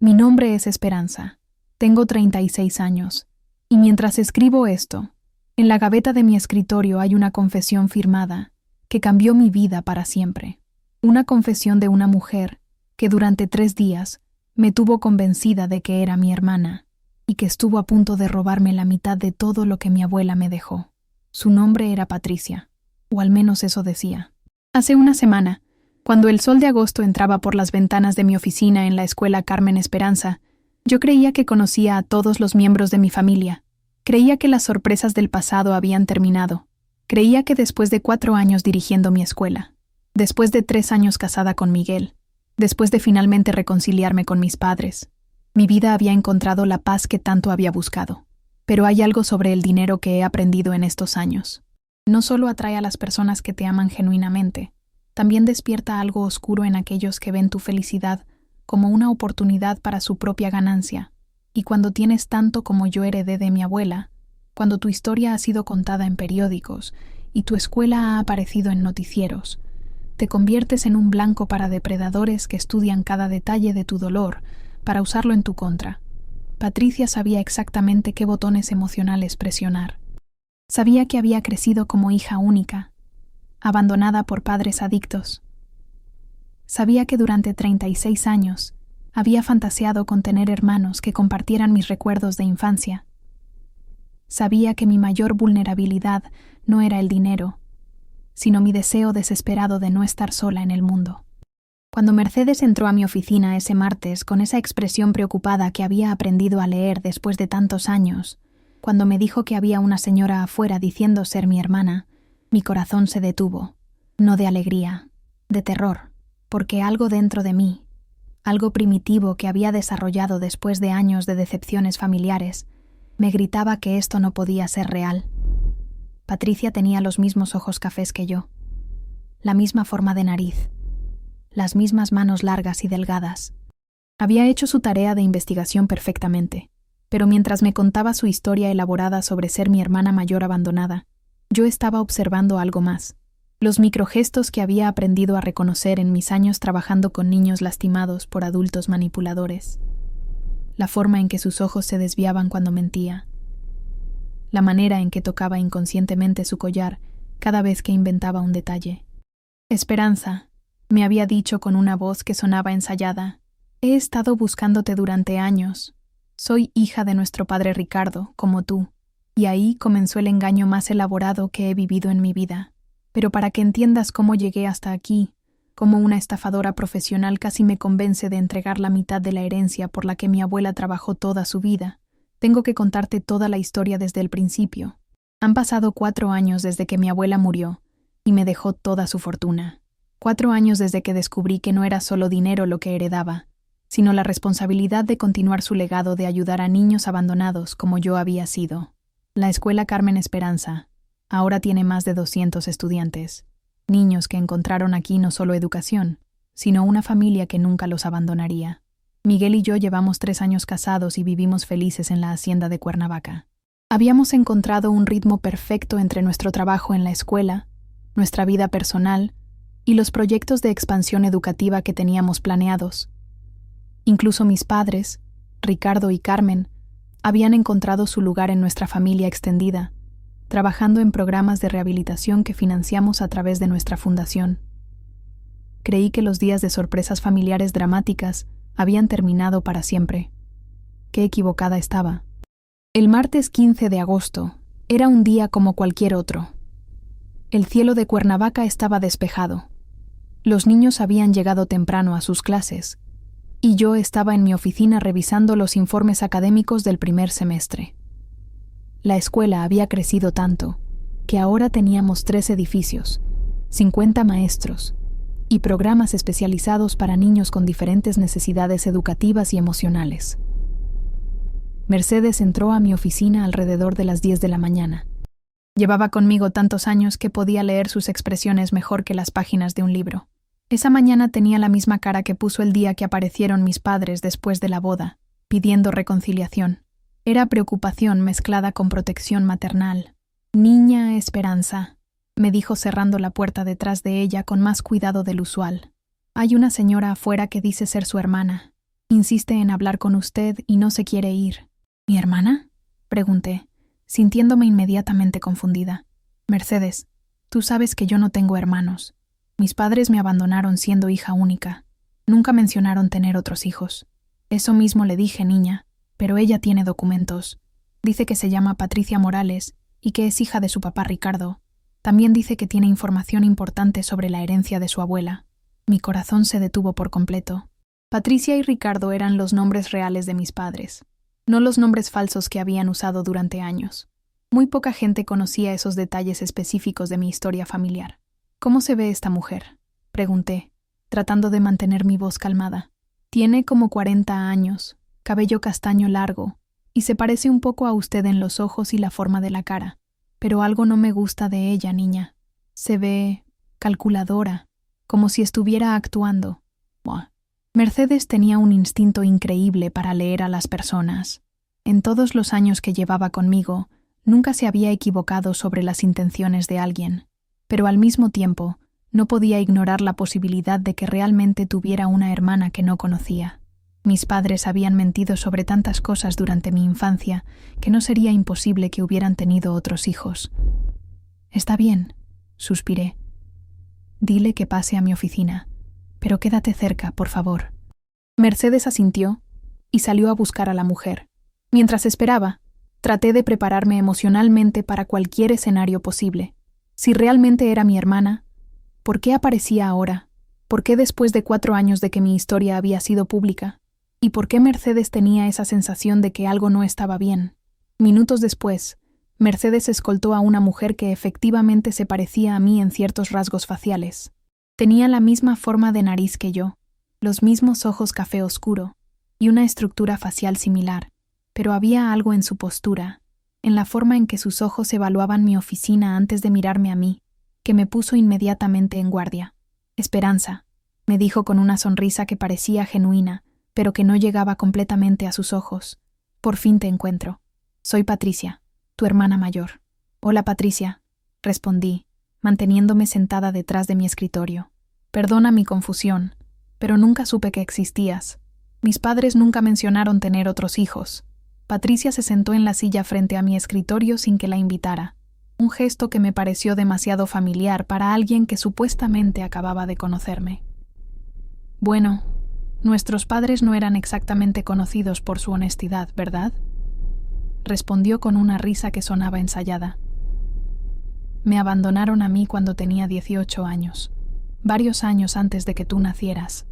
Mi nombre es Esperanza. Tengo 36 años. Y mientras escribo esto, en la gaveta de mi escritorio hay una confesión firmada que cambió mi vida para siempre. Una confesión de una mujer que durante 3 días me tuvo convencida de que era mi hermana y que estuvo a punto de robarme la mitad de todo lo que mi abuela me dejó. Su nombre era Patricia, o al menos eso decía. Hace una semana, cuando el sol de agosto entraba por las ventanas de mi oficina en la escuela Carmen Esperanza, yo creía que conocía a todos los miembros de mi familia. Creía que las sorpresas del pasado habían terminado. Creía que después de 4 años dirigiendo mi escuela, después de 3 años casada con Miguel, después de finalmente reconciliarme con mis padres, mi vida había encontrado la paz que tanto había buscado. Pero hay algo sobre el dinero que he aprendido en estos años. No solo atrae a las personas que te aman genuinamente, también despierta algo oscuro en aquellos que ven tu felicidad como una oportunidad para su propia ganancia. Y cuando tienes tanto como yo heredé de mi abuela, cuando tu historia ha sido contada en periódicos y tu escuela ha aparecido en noticieros, te conviertes en un blanco para depredadores que estudian cada detalle de tu dolor para usarlo en tu contra. Patricia sabía exactamente qué botones emocionales presionar. Sabía que había crecido como hija única, abandonada por padres adictos. Sabía que durante 36 años había fantaseado con tener hermanos que compartieran mis recuerdos de infancia. Sabía que mi mayor vulnerabilidad no era el dinero, sino mi deseo desesperado de no estar sola en el mundo. Cuando Mercedes entró a mi oficina ese martes con esa expresión preocupada que había aprendido a leer después de tantos años, cuando me dijo que había una señora afuera diciendo ser mi hermana, mi corazón se detuvo, no de alegría, de terror, porque algo dentro de mí, algo primitivo que había desarrollado después de años de decepciones familiares, me gritaba que esto no podía ser real. Patricia tenía los mismos ojos cafés que yo, la misma forma de nariz, las mismas manos largas y delgadas. Había hecho su tarea de investigación perfectamente, pero mientras me contaba su historia elaborada sobre ser mi hermana mayor abandonada, yo estaba observando algo más. Los microgestos que había aprendido a reconocer en mis años trabajando con niños lastimados por adultos manipuladores. La forma en que sus ojos se desviaban cuando mentía. La manera en que tocaba inconscientemente su collar cada vez que inventaba un detalle. Esperanza, me había dicho con una voz que sonaba ensayada, he estado buscándote durante años. Soy hija de nuestro padre Ricardo, como tú. Y ahí comenzó el engaño más elaborado que he vivido en mi vida. Pero para que entiendas cómo llegué hasta aquí, cómo una estafadora profesional casi me convence de entregar la mitad de la herencia por la que mi abuela trabajó toda su vida, tengo que contarte toda la historia desde el principio. Han pasado 4 años desde que mi abuela murió y me dejó toda su fortuna. 4 años desde que descubrí que no era solo dinero lo que heredaba, sino la responsabilidad de continuar su legado de ayudar a niños abandonados como yo había sido. La escuela Carmen Esperanza ahora tiene más de 200 estudiantes, niños que encontraron aquí no solo educación, sino una familia que nunca los abandonaría. Miguel y yo llevamos 3 años casados y vivimos felices en la hacienda de Cuernavaca. Habíamos encontrado un ritmo perfecto entre nuestro trabajo en la escuela, nuestra vida personal y los proyectos de expansión educativa que teníamos planeados. Incluso mis padres, Ricardo y Carmen, habían encontrado su lugar en nuestra familia extendida, trabajando en programas de rehabilitación que financiamos a través de nuestra fundación. Creí que los días de sorpresas familiares dramáticas habían terminado para siempre. Qué equivocada estaba. El martes 15 de agosto era un día como cualquier otro. El cielo de Cuernavaca estaba despejado. Los niños habían llegado temprano a sus clases, y yo estaba en mi oficina revisando los informes académicos del primer semestre. La escuela había crecido tanto que ahora teníamos 3 edificios, 50 maestros y programas especializados para niños con diferentes necesidades educativas y emocionales. Mercedes entró a mi oficina alrededor de las 10 de la mañana. Llevaba conmigo tantos años que podía leer sus expresiones mejor que las páginas de un libro. Esa mañana tenía la misma cara que puso el día que aparecieron mis padres después de la boda, pidiendo reconciliación. Era preocupación mezclada con protección maternal. «Niña Esperanza», me dijo cerrando la puerta detrás de ella con más cuidado del usual. «Hay una señora afuera que dice ser su hermana, Insiste en hablar con usted y no se quiere ir. ¿Mi hermana?, pregunté, sintiéndome inmediatamente confundida. Mercedes, tú sabes que yo no tengo hermanos. Mis padres me abandonaron siendo hija única. Nunca mencionaron tener otros hijos. Eso mismo le dije, niña, pero ella tiene documentos. Dice que se llama Patricia Morales y que es hija de su papá Ricardo. También dice que tiene información importante sobre la herencia de su abuela. Mi corazón se detuvo por completo. Patricia y Ricardo eran los nombres reales de mis padres, no los nombres falsos que habían usado durante años. Muy poca gente conocía esos detalles específicos de mi historia familiar. ¿Cómo se ve esta mujer?, pregunté, tratando de mantener mi voz calmada. Tiene como 40 años, cabello castaño largo, y se parece un poco a usted en los ojos y la forma de la cara. Pero algo no me gusta de ella, niña. Se ve calculadora, como si estuviera actuando. Buah. Mercedes tenía un instinto increíble para leer a las personas. En todos los años que llevaba conmigo, nunca se había equivocado sobre las intenciones de alguien, pero al mismo tiempo no podía ignorar la posibilidad de que realmente tuviera una hermana que no conocía. Mis padres habían mentido sobre tantas cosas durante mi infancia que no sería imposible que hubieran tenido otros hijos. Está bien, suspiré. Dile que pase a mi oficina, pero quédate cerca, por favor. Mercedes asintió y salió a buscar a la mujer. Mientras esperaba, traté de prepararme emocionalmente para cualquier escenario posible. Si realmente era mi hermana, ¿por qué aparecía ahora? ¿Por qué después de 4 años de que mi historia había sido pública? ¿Y por qué Mercedes tenía esa sensación de que algo no estaba bien? Minutos después, Mercedes escoltó a una mujer que efectivamente se parecía a mí en ciertos rasgos faciales. Tenía la misma forma de nariz que yo, los mismos ojos café oscuro y una estructura facial similar, pero había algo en su postura, en la forma en que sus ojos evaluaban mi oficina antes de mirarme a mí, que me puso inmediatamente en guardia. Esperanza, me dijo con una sonrisa que parecía genuina, pero que no llegaba completamente a sus ojos. Por fin te encuentro. Soy Patricia, tu hermana mayor. Hola, Patricia, respondí, manteniéndome sentada detrás de mi escritorio. Perdona mi confusión, pero nunca supe que existías. Mis padres nunca mencionaron tener otros hijos. Patricia se sentó en la silla frente a mi escritorio sin que la invitara, un gesto que me pareció demasiado familiar para alguien que supuestamente acababa de conocerme. Bueno, nuestros padres no eran exactamente conocidos por su honestidad, ¿verdad?, respondió con una risa que sonaba ensayada. Me abandonaron a mí cuando tenía 18 años, varios años antes de que tú nacieras.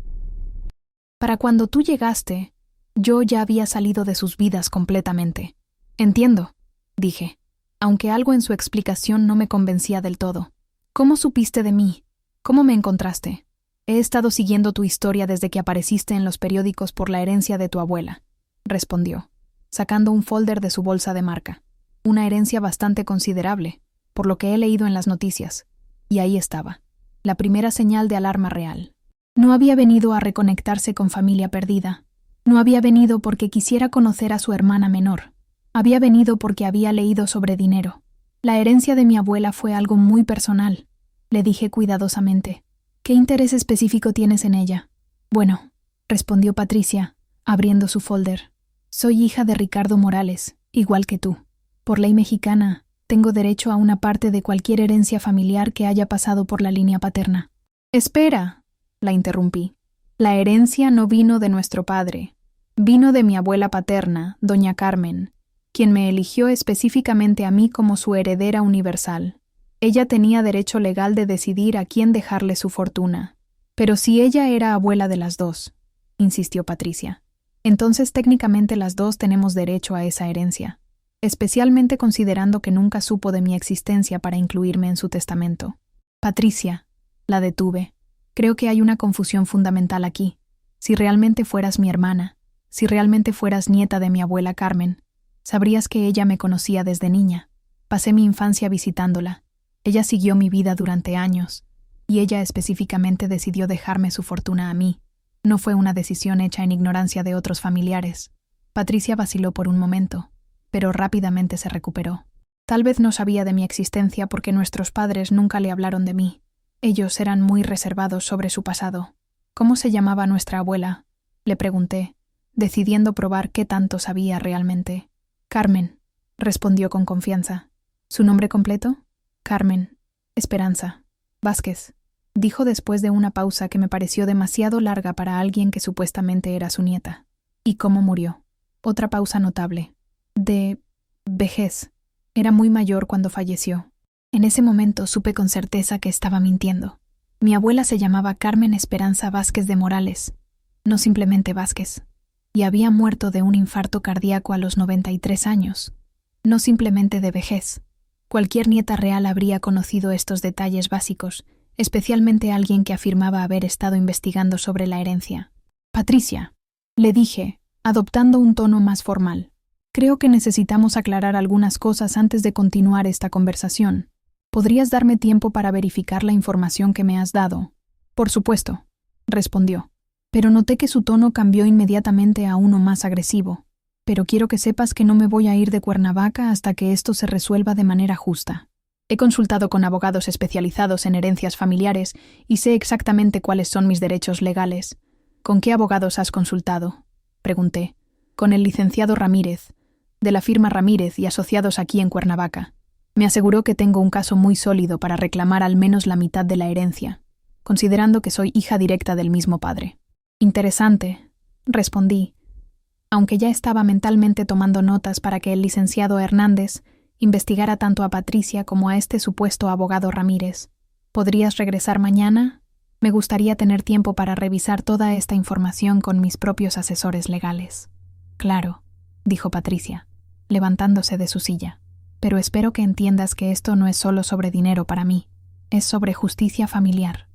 Para cuando tú llegaste, yo ya había salido de sus vidas completamente. Entiendo, dije, aunque algo en su explicación no me convencía del todo. ¿Cómo supiste de mí? ¿Cómo me encontraste? He estado siguiendo tu historia desde que apareciste en los periódicos por la herencia de tu abuela, respondió, sacando un folder de su bolsa de marca. Una herencia bastante considerable, por lo que he leído en las noticias. Y ahí estaba, la primera señal de alarma real. No había venido a reconectarse con familia perdida. No había venido porque quisiera conocer a su hermana menor. Había venido porque había leído sobre dinero. La herencia de mi abuela fue algo muy personal, le dije cuidadosamente. ¿Qué interés específico tienes en ella? Bueno, respondió Patricia, abriendo su folder. Soy hija de Ricardo Morales, igual que tú. Por ley mexicana, tengo derecho a una parte de cualquier herencia familiar que haya pasado por la línea paterna. Espera, la interrumpí. La herencia no vino de nuestro padre. Vino de mi abuela paterna, doña Carmen, quien me eligió específicamente a mí como su heredera universal. Ella tenía derecho legal de decidir a quién dejarle su fortuna. Pero si ella era abuela de las dos, insistió Patricia, entonces técnicamente las dos tenemos derecho a esa herencia, especialmente considerando que nunca supo de mi existencia para incluirme en su testamento. Patricia, la detuve. Creo que hay una confusión fundamental aquí. Si realmente fueras mi hermana, si realmente fueras nieta de mi abuela Carmen, sabrías que ella me conocía desde niña. Pasé mi infancia visitándola. Ella siguió mi vida durante años, y ella específicamente decidió dejarme su fortuna a mí. No fue una decisión hecha en ignorancia de otros familiares. Patricia vaciló por un momento, pero rápidamente se recuperó. Tal vez no sabía de mi existencia porque nuestros padres nunca le hablaron de mí. Ellos eran muy reservados sobre su pasado. ¿Cómo se llamaba nuestra abuela?, le pregunté, decidiendo probar qué tanto sabía realmente. Carmen, respondió con confianza. ¿Su nombre completo? Carmen Esperanza Vázquez, dijo después de una pausa que me pareció demasiado larga para alguien que supuestamente era su nieta. ¿Y cómo murió? Otra pausa notable. De vejez. Era muy mayor cuando falleció. En ese momento supe con certeza que estaba mintiendo. Mi abuela se llamaba Carmen Esperanza Vázquez de Morales, no simplemente Vázquez, y había muerto de un infarto cardíaco a los 93 años, no simplemente de vejez. Cualquier nieta real habría conocido estos detalles básicos, especialmente alguien que afirmaba haber estado investigando sobre la herencia. Patricia, le dije, adoptando un tono más formal. Creo que necesitamos aclarar algunas cosas antes de continuar esta conversación. ¿Podrías darme tiempo para verificar la información que me has dado? Por supuesto, respondió. Pero noté que su tono cambió inmediatamente a uno más agresivo. Pero quiero que sepas que no me voy a ir de Cuernavaca hasta que esto se resuelva de manera justa. He consultado con abogados especializados en herencias familiares y sé exactamente cuáles son mis derechos legales. ¿Con qué abogados has consultado?, pregunté. Con el licenciado Ramírez, de la firma Ramírez y Asociados aquí en Cuernavaca. Me aseguró que tengo un caso muy sólido para reclamar al menos la mitad de la herencia, considerando que soy hija directa del mismo padre. Interesante, respondí, aunque ya estaba mentalmente tomando notas para que el licenciado Hernández investigara tanto a Patricia como a este supuesto abogado Ramírez. ¿Podrías regresar mañana? Me gustaría tener tiempo para revisar toda esta información con mis propios asesores legales. Claro, dijo Patricia, levantándose de su silla. Pero espero que entiendas que esto no es solo sobre dinero para mí, es sobre justicia familiar.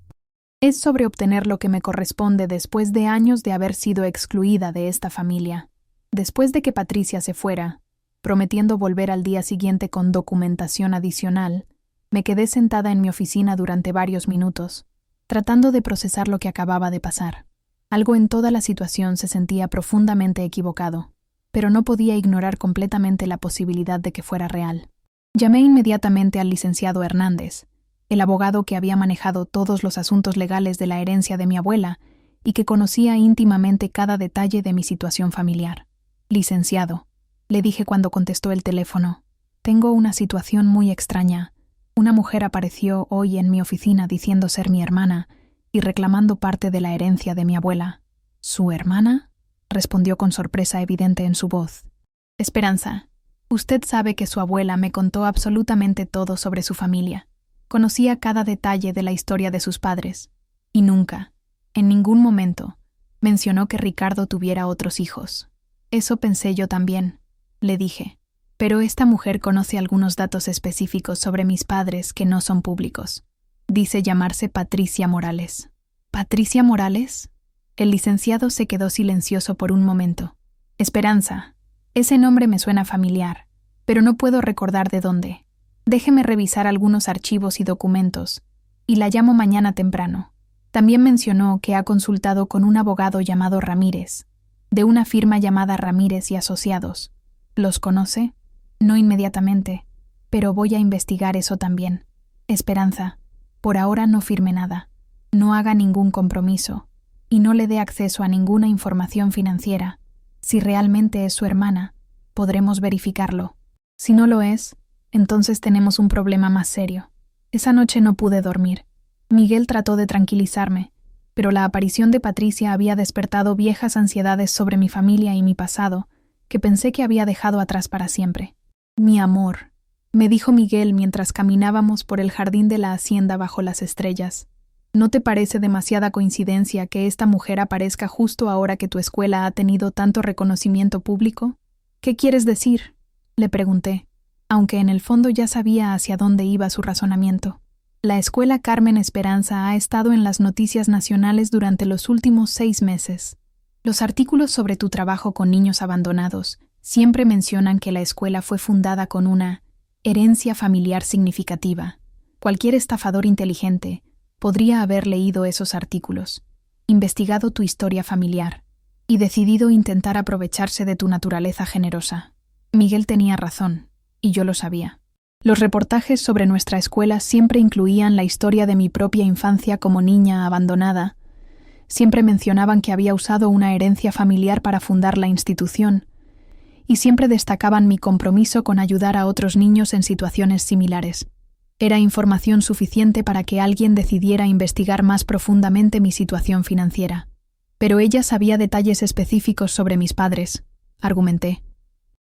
Es sobre obtener lo que me corresponde después de años de haber sido excluida de esta familia. Después de que Patricia se fuera, prometiendo volver al día siguiente con documentación adicional, me quedé sentada en mi oficina durante varios minutos, tratando de procesar lo que acababa de pasar. Algo en toda la situación se sentía profundamente equivocado, pero no podía ignorar completamente la posibilidad de que fuera real. Llamé inmediatamente al licenciado Hernández, el abogado que había manejado todos los asuntos legales de la herencia de mi abuela y que conocía íntimamente cada detalle de mi situación familiar. Licenciado, le dije cuando contestó el teléfono, tengo una situación muy extraña. Una mujer apareció hoy en mi oficina diciendo ser mi hermana y reclamando parte de la herencia de mi abuela. ¿Su hermana?, respondió con sorpresa evidente en su voz. Esperanza, usted sabe que su abuela me contó absolutamente todo sobre su familia. Conocía cada detalle de la historia de sus padres, y nunca, en ningún momento, mencionó que Ricardo tuviera otros hijos. Eso pensé yo también, le dije, pero esta mujer conoce algunos datos específicos sobre mis padres que no son públicos. Dice llamarse Patricia Morales. ¿Patricia Morales? El licenciado se quedó silencioso por un momento. Esperanza, ese nombre me suena familiar, pero no puedo recordar de dónde. Déjeme revisar algunos archivos y documentos, y la llamo mañana temprano. También mencionó que ha consultado con un abogado llamado Ramírez, de una firma llamada Ramírez y Asociados. ¿Los conoce? No inmediatamente, pero voy a investigar eso también. Esperanza, por ahora no firme nada, no haga ningún compromiso, y no le dé acceso a ninguna información financiera. Si realmente es su hermana, podremos verificarlo. Si no lo es, entonces tenemos un problema más serio. Esa noche no pude dormir. Miguel trató de tranquilizarme, pero la aparición de Patricia había despertado viejas ansiedades sobre mi familia y mi pasado, que pensé que había dejado atrás para siempre. Mi amor, me dijo Miguel mientras caminábamos por el jardín de la hacienda bajo las estrellas. ¿No te parece demasiada coincidencia que esta mujer aparezca justo ahora que tu escuela ha tenido tanto reconocimiento público? ¿Qué quieres decir?, le pregunté, aunque en el fondo ya sabía hacia dónde iba su razonamiento. La escuela Carmen Esperanza ha estado en las noticias nacionales durante los últimos 6 meses. Los artículos sobre tu trabajo con niños abandonados siempre mencionan que la escuela fue fundada con una herencia familiar significativa. Cualquier estafador inteligente podría haber leído esos artículos, investigado tu historia familiar y decidido intentar aprovecharse de tu naturaleza generosa. Miguel tenía razón, y yo lo sabía. Los reportajes sobre nuestra escuela siempre incluían la historia de mi propia infancia como niña abandonada, Siempre mencionaban que había usado una herencia familiar para fundar la institución, y siempre destacaban mi compromiso con ayudar a otros niños en situaciones similares. Era información suficiente para que alguien decidiera investigar más profundamente mi situación financiera. Pero ella sabía detalles específicos sobre mis padres, argumenté.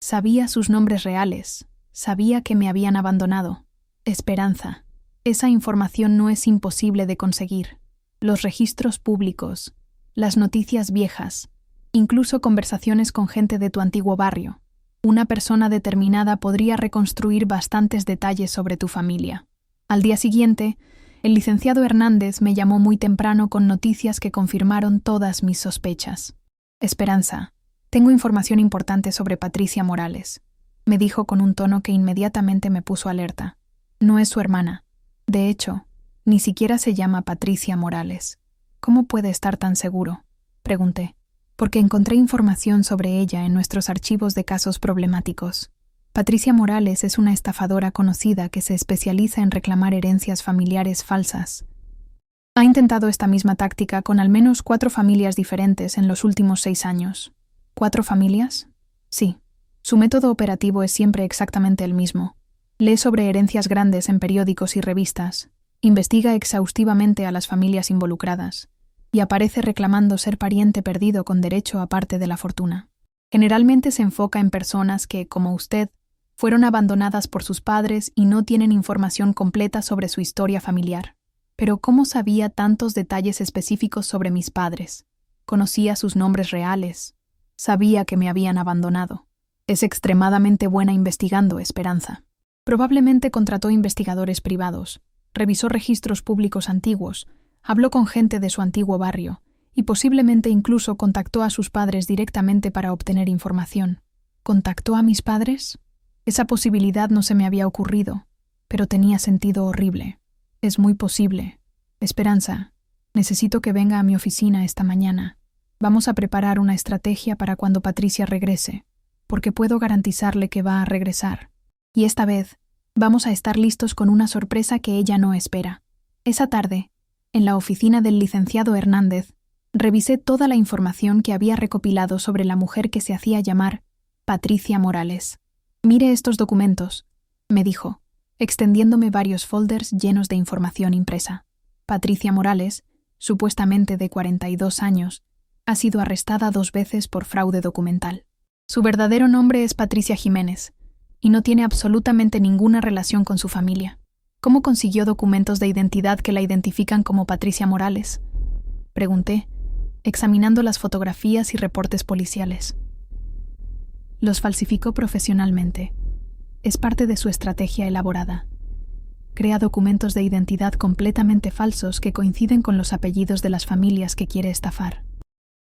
Sabía sus nombres reales, sabía que me habían abandonado. Esperanza. Esa información no es imposible de conseguir. Los registros públicos, las noticias viejas, incluso conversaciones con gente de tu antiguo barrio. Una persona determinada podría reconstruir bastantes detalles sobre tu familia. Al día siguiente, el licenciado Hernández me llamó muy temprano con noticias que confirmaron todas mis sospechas. Esperanza, tengo información importante sobre Patricia Morales, me dijo con un tono que inmediatamente me puso alerta. No es su hermana. De hecho, ni siquiera se llama Patricia Morales. ¿Cómo puede estar tan seguro?, pregunté. Porque encontré información sobre ella en nuestros archivos de casos problemáticos. Patricia Morales es una estafadora conocida que se especializa en reclamar herencias familiares falsas. Ha intentado esta misma táctica con al menos 4 familias diferentes en los últimos 6 años. ¿4 familias? Sí. Su método operativo es siempre exactamente el mismo. Lee sobre herencias grandes en periódicos y revistas, investiga exhaustivamente a las familias involucradas y aparece reclamando ser pariente perdido con derecho a parte de la fortuna. Generalmente se enfoca en personas que, como usted, fueron abandonadas por sus padres y no tienen información completa sobre su historia familiar. Pero ¿cómo sabía tantos detalles específicos sobre mis padres? Conocía sus nombres reales. Sabía que me habían abandonado. Es extremadamente buena investigando, Esperanza. Probablemente contrató investigadores privados, revisó registros públicos antiguos, habló con gente de su antiguo barrio y posiblemente incluso contactó a sus padres directamente para obtener información. ¿Contactó a mis padres? Esa posibilidad no se me había ocurrido, pero tenía sentido horrible. Es muy posible. Esperanza, necesito que venga a mi oficina esta mañana. Vamos a preparar una estrategia para cuando Patricia regrese, porque puedo garantizarle que va a regresar. Y esta vez, vamos a estar listos con una sorpresa que ella no espera. Esa tarde, en la oficina del licenciado Hernández, revisé toda la información que había recopilado sobre la mujer que se hacía llamar Patricia Morales. Mire estos documentos, me dijo, extendiéndome varios folders llenos de información impresa. Patricia Morales, supuestamente de 42 años, ha sido arrestada 2 veces por fraude documental. Su verdadero nombre es Patricia Jiménez, y no tiene absolutamente ninguna relación con su familia. ¿Cómo consiguió documentos de identidad que la identifican como Patricia Morales?, pregunté, examinando las fotografías y reportes policiales. Los falsificó profesionalmente. Es parte de su estrategia elaborada. Crea documentos de identidad completamente falsos que coinciden con los apellidos de las familias que quiere estafar.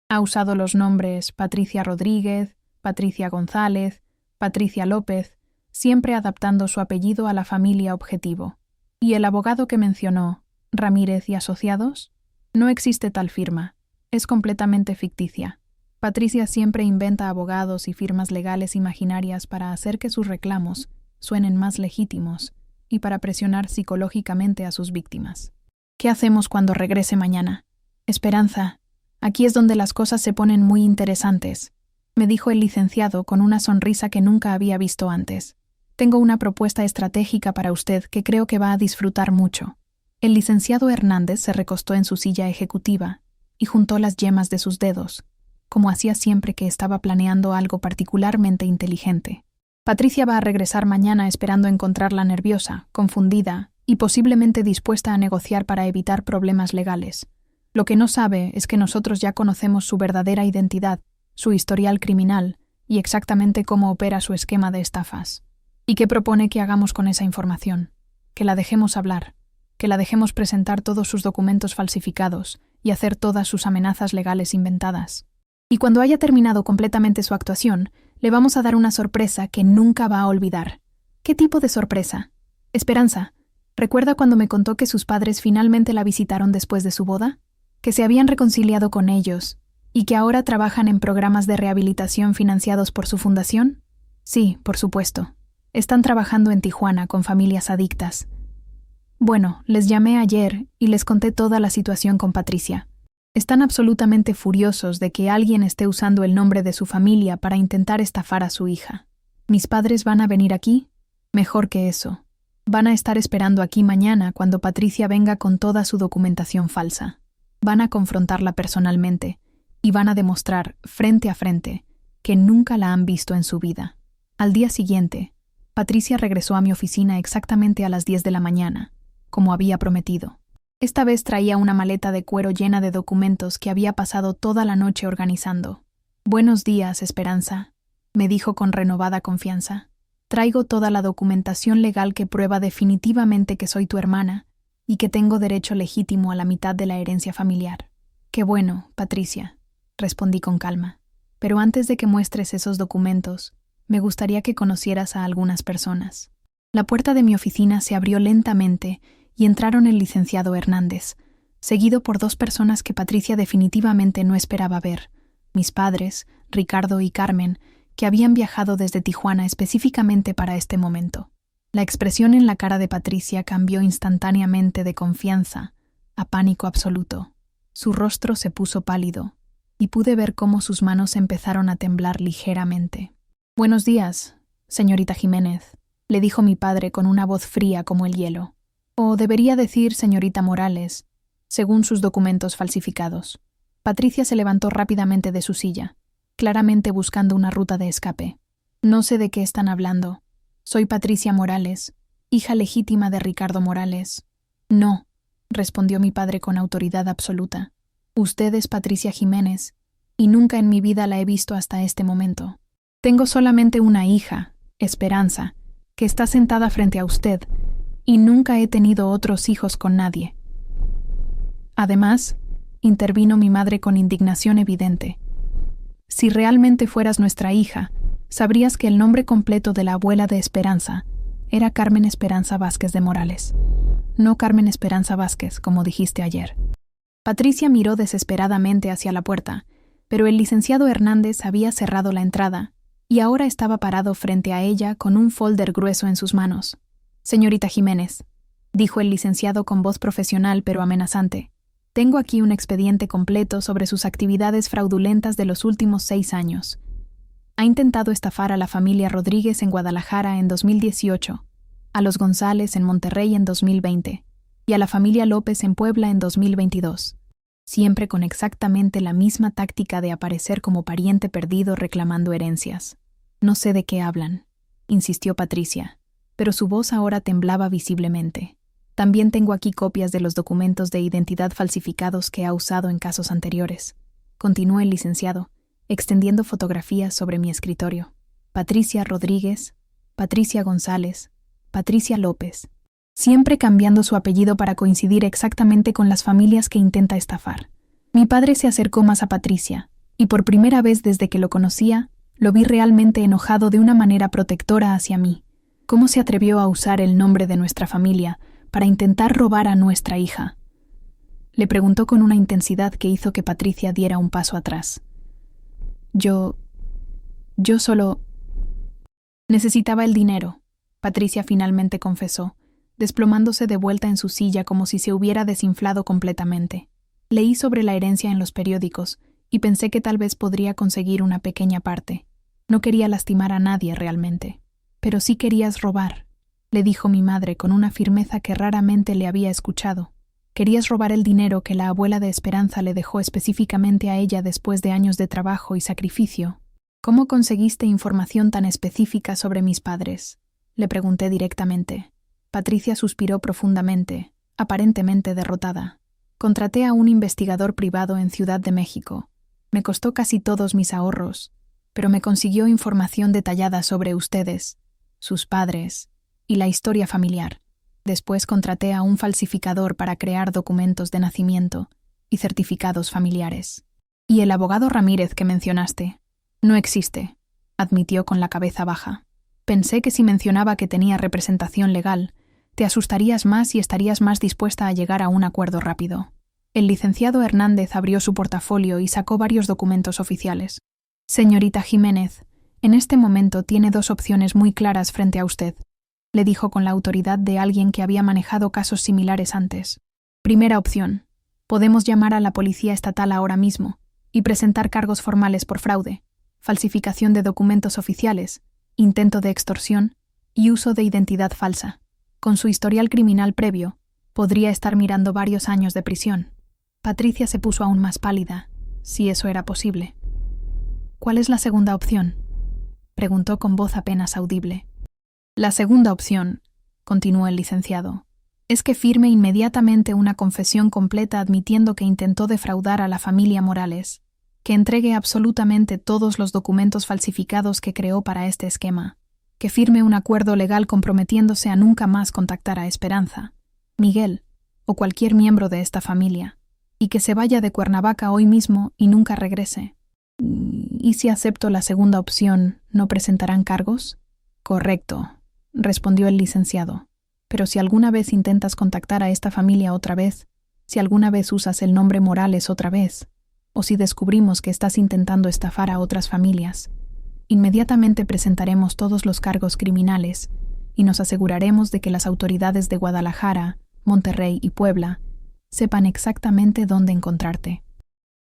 Ha usado los nombres Patricia Rodríguez, Patricia González, Patricia López, siempre adaptando su apellido a la familia objetivo. ¿Y el abogado que mencionó, Ramírez y Asociados? No existe tal firma. Es completamente ficticia. Patricia siempre inventa abogados y firmas legales imaginarias para hacer que sus reclamos suenen más legítimos y para presionar psicológicamente a sus víctimas. ¿Qué hacemos cuando regrese mañana? Esperanza, aquí es donde las cosas se ponen muy interesantes, me dijo el licenciado con una sonrisa que nunca había visto antes. Tengo una propuesta estratégica para usted que creo que va a disfrutar mucho. El licenciado Hernández se recostó en su silla ejecutiva y juntó las yemas de sus dedos, como hacía siempre que estaba planeando algo particularmente inteligente. Patricia va a regresar mañana esperando encontrarla nerviosa, confundida y posiblemente dispuesta a negociar para evitar problemas legales. Lo que no sabe es que nosotros ya conocemos su verdadera identidad, su historial criminal y exactamente cómo opera su esquema de estafas. ¿Y qué propone que hagamos con esa información? Que la dejemos hablar, que la dejemos presentar todos sus documentos falsificados y hacer todas sus amenazas legales inventadas. Y cuando haya terminado completamente su actuación, le vamos a dar una sorpresa que nunca va a olvidar. ¿Qué tipo de sorpresa? Esperanza, ¿recuerda cuando me contó que sus padres finalmente la visitaron después de su boda? Que se habían reconciliado con ellos y que ahora trabajan en programas de rehabilitación financiados por su fundación? Sí, por supuesto. Están trabajando en Tijuana con familias adictas. Bueno, les llamé ayer y les conté toda la situación con Patricia. Están absolutamente furiosos de que alguien esté usando el nombre de su familia para intentar estafar a su hija. ¿Mis padres van a venir aquí? Mejor que eso. Van a estar esperando aquí mañana cuando Patricia venga con toda su documentación falsa. Van a confrontarla personalmente y van a demostrar, frente a frente, que nunca la han visto en su vida. Al día siguiente, Patricia regresó a mi oficina exactamente a las 10 de la mañana, como había prometido. Esta vez traía una maleta de cuero llena de documentos que había pasado toda la noche organizando. «Buenos días, Esperanza», me dijo con renovada confianza. «Traigo toda la documentación legal que prueba definitivamente que soy tu hermana y que tengo derecho legítimo a la mitad de la herencia familiar». «Qué bueno, Patricia», respondí con calma. «Pero antes de que muestres esos documentos, me gustaría que conocieras a algunas personas». La puerta de mi oficina se abrió lentamente y entraron el licenciado Hernández, seguido por dos personas que Patricia definitivamente no esperaba ver, mis padres, Ricardo y Carmen, que habían viajado desde Tijuana específicamente para este momento. La expresión en la cara de Patricia cambió instantáneamente de confianza a pánico absoluto. Su rostro se puso pálido y pude ver cómo sus manos empezaron a temblar ligeramente. «Buenos días, señorita Jiménez», le dijo mi padre con una voz fría como el hielo. O debería decir señorita Morales, según sus documentos falsificados. Patricia se levantó rápidamente de su silla, claramente buscando una ruta de escape. «No sé de qué están hablando. Soy Patricia Morales, hija legítima de Ricardo Morales». «No», respondió mi padre con autoridad absoluta. «Usted es Patricia Jiménez, y nunca en mi vida la he visto hasta este momento. Tengo solamente una hija, Esperanza, que está sentada frente a usted, y nunca he tenido otros hijos con nadie». Además, intervino mi madre con indignación evidente. «Si realmente fueras nuestra hija, sabrías que el nombre completo de la abuela de Esperanza era Carmen Esperanza Vázquez de Morales, no Carmen Esperanza Vázquez, como dijiste ayer». Patricia miró desesperadamente hacia la puerta, pero el licenciado Hernández había cerrado la entrada y ahora estaba parado frente a ella con un folder grueso en sus manos. «Señorita Jiménez», dijo el licenciado con voz profesional pero amenazante, «tengo aquí un expediente completo sobre sus actividades fraudulentas de los últimos 6 años. Ha intentado estafar a la familia Rodríguez en Guadalajara en 2018, a los González en Monterrey en 2020 y a la familia López en Puebla en 2022, siempre con exactamente la misma táctica de aparecer como pariente perdido reclamando herencias». «No sé de qué hablan», insistió Patricia, pero su voz ahora temblaba visiblemente. «También tengo aquí copias de los documentos de identidad falsificados que ha usado en casos anteriores», continuó el licenciado, extendiendo fotografías sobre mi escritorio. «Patricia Rodríguez, Patricia González, Patricia López», siempre cambiando su apellido para coincidir exactamente con las familias que intenta estafar. Mi padre se acercó más a Patricia, y por primera vez desde que lo conocía, lo vi realmente enojado de una manera protectora hacia mí. ¿Cómo se atrevió a usar el nombre de nuestra familia para intentar robar a nuestra hija? Le preguntó con una intensidad que hizo que Patricia diera un paso atrás. Yo solo necesitaba el dinero», Patricia finalmente confesó, desplomándose de vuelta en su silla como si se hubiera desinflado completamente. «Leí sobre la herencia en los periódicos y pensé que tal vez podría conseguir una pequeña parte. No quería lastimar a nadie realmente. Pero sí querías robar», le dijo mi madre con una firmeza que raramente le había escuchado. «Querías robar el dinero que la abuela de Esperanza le dejó específicamente a ella después de años de trabajo y sacrificio». «¿Cómo conseguiste información tan específica sobre mis padres?», le pregunté directamente. Patricia suspiró profundamente, aparentemente derrotada. «Contraté a un investigador privado en Ciudad de México. Me costó casi todos mis ahorros, pero me consiguió información detallada sobre ustedes, sus padres y la historia familiar. Después contraté a un falsificador para crear documentos de nacimiento y certificados familiares. Y el abogado Ramírez que mencionaste no existe», admitió con la cabeza baja. «Pensé que si mencionaba que tenía representación legal, te asustarías más y estarías más dispuesta a llegar a un acuerdo rápido». El licenciado Hernández abrió su portafolio y sacó varios documentos oficiales. «Señorita Jiménez, en este momento tiene 2 opciones muy claras frente a usted», le dijo con la autoridad de alguien que había manejado casos similares antes. «Primera opción, Podemos llamar a la policía estatal ahora mismo y presentar cargos formales por fraude, falsificación de documentos oficiales, intento de extorsión y uso de identidad falsa. Con su historial criminal previo, podría estar mirando varios años de prisión. Patricia se puso aún más pálida, si eso era posible. ¿Cuál es la segunda opción?, preguntó con voz apenas audible. La segunda opción, continuó el licenciado, es que firme inmediatamente una confesión completa admitiendo que intentó defraudar a la familia Morales, que entregue absolutamente todos los documentos falsificados que creó para este esquema, que firme un acuerdo legal comprometiéndose a nunca más contactar a Esperanza, Miguel o cualquier miembro de esta familia, y que se vaya de Cuernavaca hoy mismo y nunca regrese. ¿Y si acepto la segunda opción, no presentarán cargos? Correcto, respondió el licenciado. Pero si alguna vez intentas contactar a esta familia otra vez, si alguna vez usas el nombre Morales otra vez, o si descubrimos que estás intentando estafar a otras familias, inmediatamente presentaremos todos los cargos criminales y nos aseguraremos de que las autoridades de Guadalajara, Monterrey y Puebla sepan exactamente dónde encontrarte.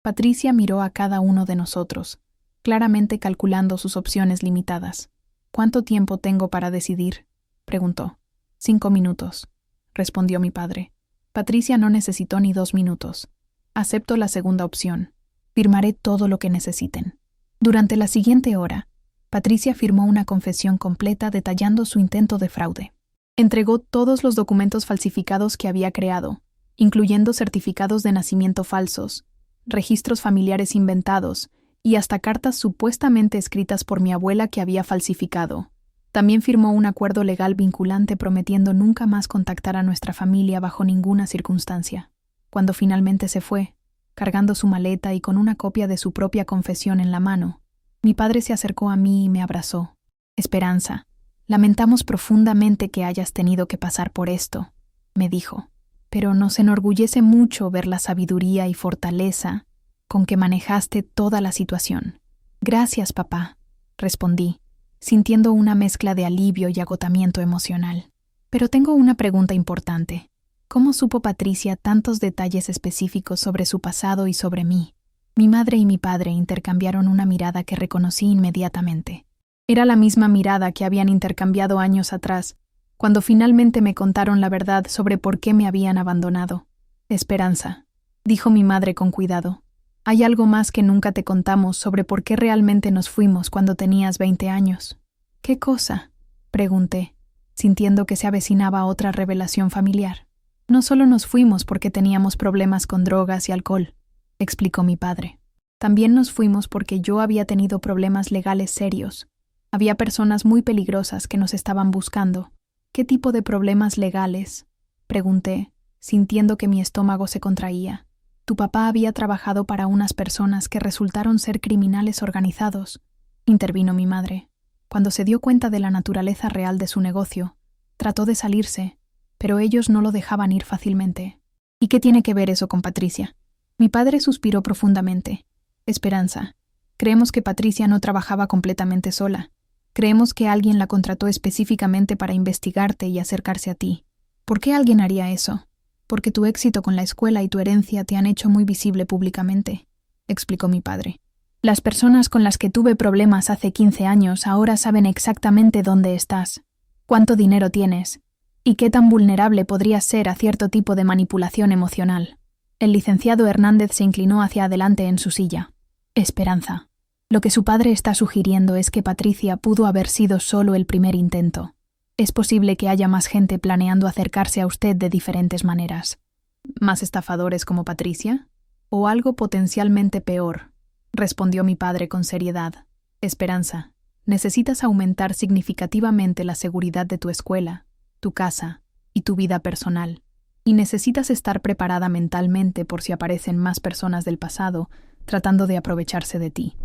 Patricia miró a cada uno de nosotros, claramente calculando sus opciones limitadas. ¿Cuánto tiempo tengo para decidir?, preguntó. 5 minutos, respondió mi padre. Patricia no necesitó ni 2 minutos. Acepto la segunda opción. Firmaré todo lo que necesiten. Durante la siguiente hora, Patricia firmó una confesión completa detallando su intento de fraude. Entregó todos los documentos falsificados que había creado, incluyendo certificados de nacimiento falsos, registros familiares inventados y hasta cartas supuestamente escritas por mi abuela que había falsificado. También firmó un acuerdo legal vinculante prometiendo nunca más contactar a nuestra familia bajo ninguna circunstancia. Cuando finalmente se fue, cargando su maleta y con una copia de su propia confesión en la mano, mi padre se acercó a mí y me abrazó. Esperanza, lamentamos profundamente que hayas tenido que pasar por esto, me dijo, pero nos enorgullece mucho ver la sabiduría y fortaleza con que manejaste toda la situación. Gracias, papá, respondí, sintiendo una mezcla de alivio y agotamiento emocional. Pero tengo una pregunta importante. ¿Cómo supo Patricia tantos detalles específicos sobre su pasado y sobre mí? Mi madre y mi padre intercambiaron una mirada que reconocí inmediatamente. Era la misma mirada que habían intercambiado años atrás, cuando finalmente me contaron la verdad sobre por qué me habían abandonado. Esperanza, dijo mi madre con cuidado. Hay algo más que nunca te contamos sobre por qué realmente nos fuimos cuando tenías 20 años. ¿Qué cosa?, pregunté, sintiendo que se avecinaba otra revelación familiar. No solo nos fuimos porque teníamos problemas con drogas y alcohol, explicó mi padre. También nos fuimos porque yo había tenido problemas legales serios. Había personas muy peligrosas que nos estaban buscando. ¿Qué tipo de problemas legales?, pregunté, sintiendo que mi estómago se contraía. Tu papá había trabajado para unas personas que resultaron ser criminales organizados, intervino mi madre. Cuando se dio cuenta de la naturaleza real de su negocio, trató de salirse, pero ellos no lo dejaban ir fácilmente. ¿Y qué tiene que ver eso con Patricia? Mi padre suspiró profundamente. Esperanza, creemos que Patricia no trabajaba completamente sola. Creemos que alguien la contrató específicamente para investigarte y acercarse a ti. ¿Por qué alguien haría eso? Porque tu éxito con la escuela y tu herencia te han hecho muy visible públicamente, explicó mi padre. Las personas con las que tuve problemas hace 15 años ahora saben exactamente dónde estás, cuánto dinero tienes y qué tan vulnerable podrías ser a cierto tipo de manipulación emocional. El licenciado Hernández se inclinó hacia adelante en su silla. Esperanza, lo que su padre está sugiriendo es que Patricia pudo haber sido solo el primer intento. Es posible que haya más gente planeando acercarse a usted de diferentes maneras. ¿Más estafadores como Patricia? ¿O algo potencialmente peor?, respondió mi padre con seriedad. Esperanza, necesitas aumentar significativamente la seguridad de tu escuela, tu casa y tu vida personal. Y necesitas estar preparada mentalmente por si aparecen más personas del pasado tratando de aprovecharse de ti.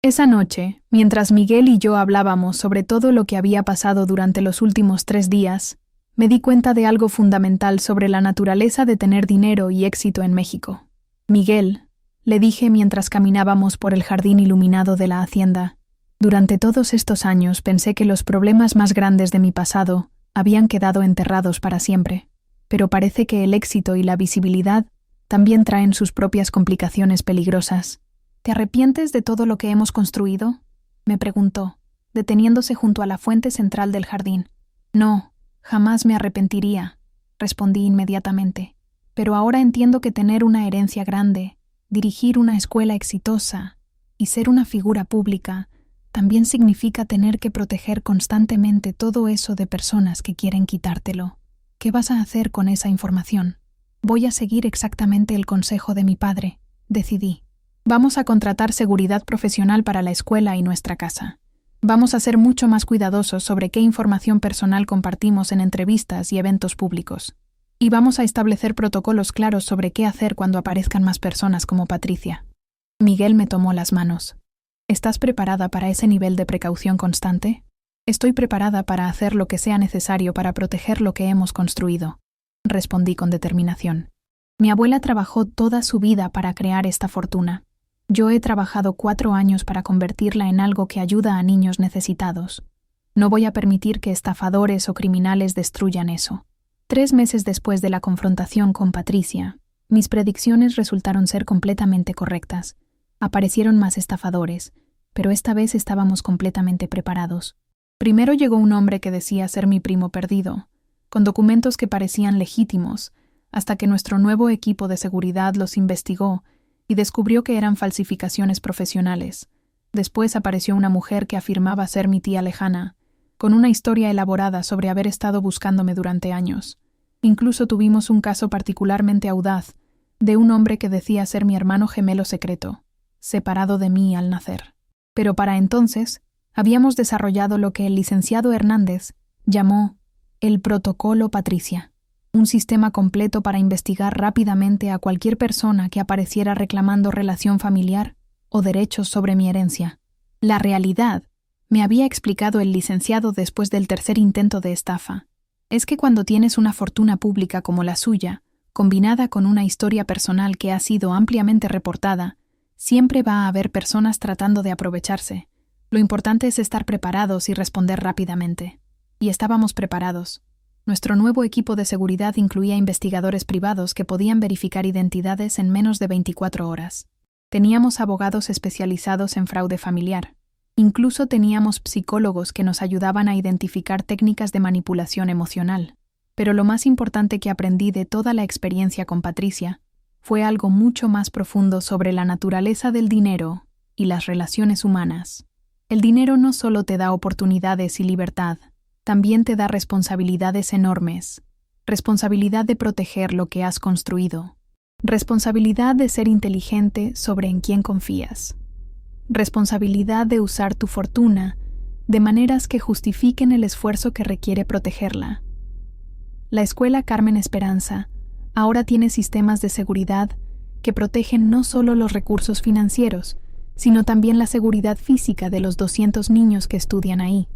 Esa noche, mientras Miguel y yo hablábamos sobre todo lo que había pasado durante los últimos 3 días, me di cuenta de algo fundamental sobre la naturaleza de tener dinero y éxito en México. Miguel, le dije mientras caminábamos por el jardín iluminado de la hacienda, durante todos estos años pensé que los problemas más grandes de mi pasado habían quedado enterrados para siempre, pero parece que el éxito y la visibilidad también traen sus propias complicaciones peligrosas. ¿Te arrepientes de todo lo que hemos construido?, me preguntó, deteniéndose junto a la fuente central del jardín. No, jamás me arrepentiría, respondí inmediatamente. Pero ahora entiendo que tener una herencia grande, dirigir una escuela exitosa y ser una figura pública también significa tener que proteger constantemente todo eso de personas que quieren quitártelo. ¿Qué vas a hacer con esa información? Voy a seguir exactamente el consejo de mi padre, decidí. Vamos a contratar seguridad profesional para la escuela y nuestra casa. Vamos a ser mucho más cuidadosos sobre qué información personal compartimos en entrevistas y eventos públicos. Y vamos a establecer protocolos claros sobre qué hacer cuando aparezcan más personas como Patricia. Miguel me tomó las manos. ¿Estás preparada para ese nivel de precaución constante? Estoy preparada para hacer lo que sea necesario para proteger lo que hemos construido, respondí con determinación. Mi abuela trabajó toda su vida para crear esta fortuna. Yo he trabajado 4 años para convertirla en algo que ayuda a niños necesitados. No voy a permitir que estafadores o criminales destruyan eso. 3 meses después de la confrontación con Patricia, mis predicciones resultaron ser completamente correctas. Aparecieron más estafadores, pero esta vez estábamos completamente preparados. Primero llegó un hombre que decía ser mi primo perdido, con documentos que parecían legítimos, hasta que nuestro nuevo equipo de seguridad los investigó y descubrió que eran falsificaciones profesionales. Después apareció una mujer que afirmaba ser mi tía lejana, con una historia elaborada sobre haber estado buscándome durante años. Incluso tuvimos un caso particularmente audaz de un hombre que decía ser mi hermano gemelo secreto, separado de mí al nacer. Pero para entonces, habíamos desarrollado lo que el licenciado Hernández llamó el Protocolo Patricia, un sistema completo para investigar rápidamente a cualquier persona que apareciera reclamando relación familiar o derechos sobre mi herencia. La realidad, me había explicado el licenciado después del 3er intento de estafa, es que cuando tienes una fortuna pública como la suya, combinada con una historia personal que ha sido ampliamente reportada, siempre va a haber personas tratando de aprovecharse. Lo importante es estar preparados y responder rápidamente. Y estábamos preparados. Nuestro nuevo equipo de seguridad incluía investigadores privados que podían verificar identidades en menos de 24 horas. Teníamos abogados especializados en fraude familiar. Incluso teníamos psicólogos que nos ayudaban a identificar técnicas de manipulación emocional. Pero lo más importante que aprendí de toda la experiencia con Patricia fue algo mucho más profundo sobre la naturaleza del dinero y las relaciones humanas. El dinero no solo te da oportunidades y libertad, también te da responsabilidades enormes. Responsabilidad de proteger lo que has construido. Responsabilidad de ser inteligente sobre en quién confías. Responsabilidad de usar tu fortuna de maneras que justifiquen el esfuerzo que requiere protegerla. La Escuela Carmen Esperanza ahora tiene sistemas de seguridad que protegen no solo los recursos financieros, sino también la seguridad física de los 200 niños que estudian ahí.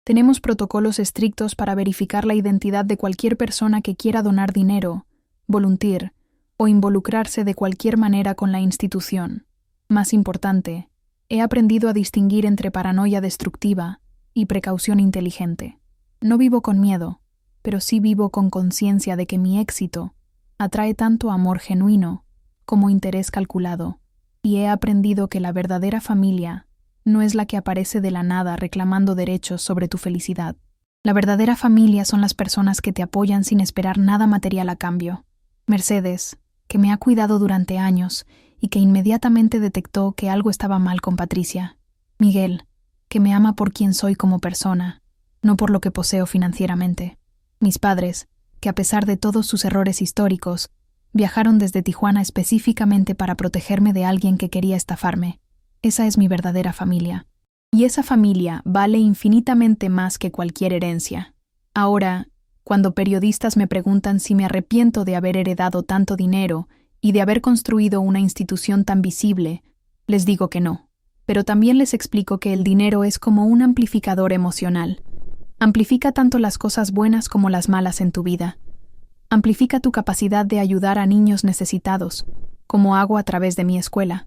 Tenemos protocolos estrictos para verificar la identidad de cualquier persona que quiera donar dinero, voluntear o involucrarse de cualquier manera con la institución. Más importante, he aprendido a distinguir entre paranoia destructiva y precaución inteligente. No vivo con miedo, pero sí vivo con conciencia de que mi éxito atrae tanto amor genuino como interés calculado, y he aprendido que la verdadera familia no es la que aparece de la nada reclamando derechos sobre tu felicidad. La verdadera familia son las personas que te apoyan sin esperar nada material a cambio. Mercedes, que me ha cuidado durante años y que inmediatamente detectó que algo estaba mal con Patricia. Miguel, que me ama por quien soy como persona, no por lo que poseo financieramente. Mis padres, que a pesar de todos sus errores históricos, viajaron desde Tijuana específicamente para protegerme de alguien que quería estafarme. Esa es mi verdadera familia. Y esa familia vale infinitamente más que cualquier herencia. Ahora, cuando periodistas me preguntan si me arrepiento de haber heredado tanto dinero y de haber construido una institución tan visible, les digo que no. Pero también les explico que el dinero es como un amplificador emocional. Amplifica tanto las cosas buenas como las malas en tu vida. Amplifica tu capacidad de ayudar a niños necesitados, como hago a través de mi escuela.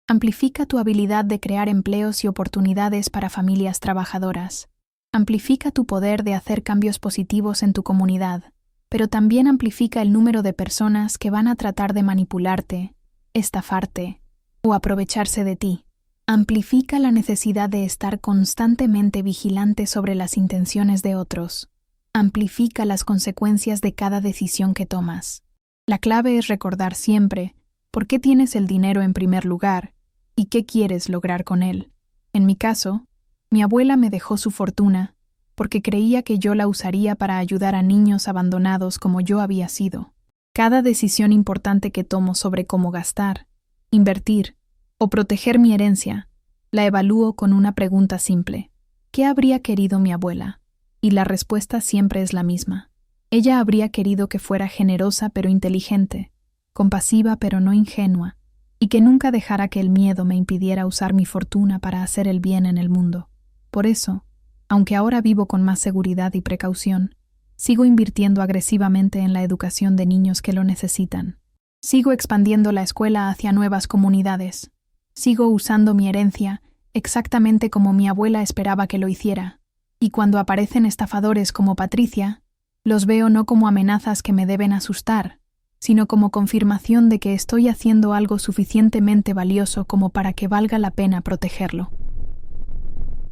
Amplifica tu habilidad de crear empleos y oportunidades para familias trabajadoras. Amplifica tu poder de hacer cambios positivos en tu comunidad. pero también amplifica el número de personas que van a tratar de manipularte, estafarte o aprovecharse de ti. Amplifica la necesidad de estar constantemente vigilante sobre las intenciones de otros. Amplifica las consecuencias de cada decisión que tomas. La clave es recordar siempre por qué tienes el dinero en primer lugar y qué quieres lograr con él. En mi caso, mi abuela me dejó su fortuna porque creía que yo la usaría para ayudar a niños abandonados como yo había sido. Cada decisión importante que tomo sobre cómo gastar, invertir o proteger mi herencia, la evalúo con una pregunta simple: ¿qué habría querido mi abuela? Y la respuesta siempre es la misma. Ella habría querido que fuera generosa pero inteligente, compasiva pero no ingenua, y que nunca dejara que el miedo me impidiera usar mi fortuna para hacer el bien en el mundo. Por eso, aunque ahora vivo con más seguridad y precaución, sigo invirtiendo agresivamente en la educación de niños que lo necesitan. Sigo expandiendo la escuela hacia nuevas comunidades. Sigo usando mi herencia exactamente como mi abuela esperaba que lo hiciera. Y cuando aparecen estafadores como Patricia, los veo no como amenazas que me deben asustar, sino como confirmación de que estoy haciendo algo suficientemente valioso como para que valga la pena protegerlo.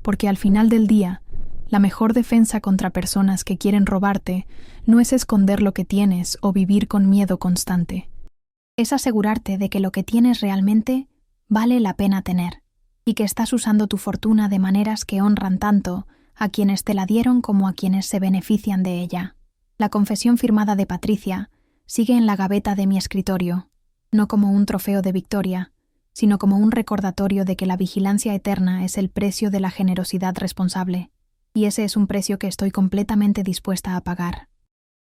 Porque al final del día, la mejor defensa contra personas que quieren robarte no es esconder lo que tienes o vivir con miedo constante. Es asegurarte de que lo que tienes realmente vale la pena tener y que estás usando tu fortuna de maneras que honran tanto a quienes te la dieron como a quienes se benefician de ella. La confesión firmada de Patricia sigue en la gaveta de mi escritorio, no como un trofeo de victoria, sino como un recordatorio de que la vigilancia eterna es el precio de la generosidad responsable, y ese es un precio que estoy completamente dispuesta a pagar.